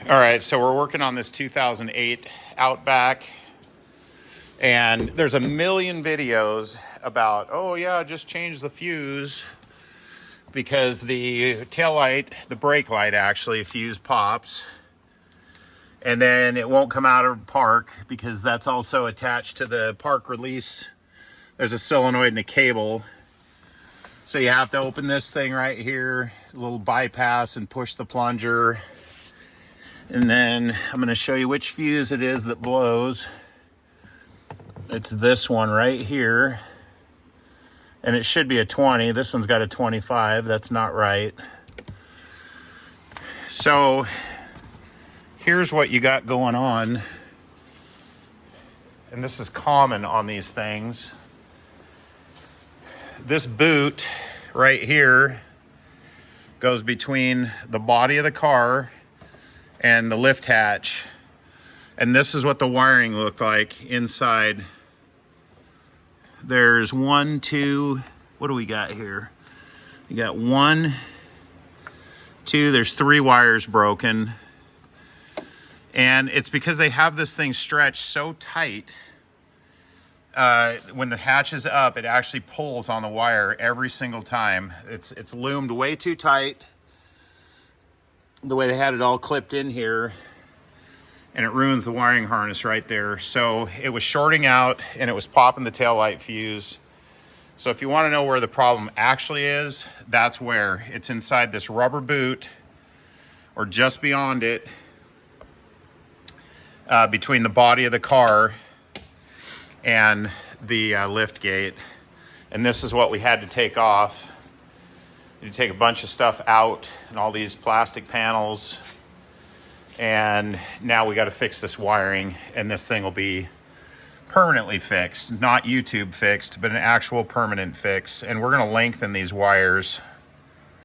All right, so we're working on this 2008 Outback, and there's a million videos about, oh yeah, just change the fuse because the tail light, the brake light actually, fuse pops, and then it won't come out of park because that's also attached to the park release. There's a solenoid and a cable. So you have to open this thing right here, a little bypass, and push the plunger. And then I'm going to show you which fuse it is that blows. It's this one right here. And it should be a 20. This one's got a 25. That's not right. So here's what you got going on. And this is common on these things. This boot right here goes between the body of the car and the lift hatch. And this is what the wiring looked like inside. There's one, two, what do we got here? You got one, two, there's three wires broken. And it's because they have this thing stretched so tight. When the hatch is up, it actually pulls on the wire every single time. It's loomed way too tight. The way they had it all clipped in here, and it ruins the wiring harness right there. So it was shorting out and it was popping the taillight fuse. So if you want to know where the problem actually is, that's where. It's inside this rubber boot, or just beyond it, between the body of the car and the lift gate. And this is what we had to take off. You take a bunch of stuff out and all these plastic panels, and now we got to fix this wiring, and this thing will be permanently fixed, not YouTube fixed, but an actual permanent fix. And we're going to lengthen these wires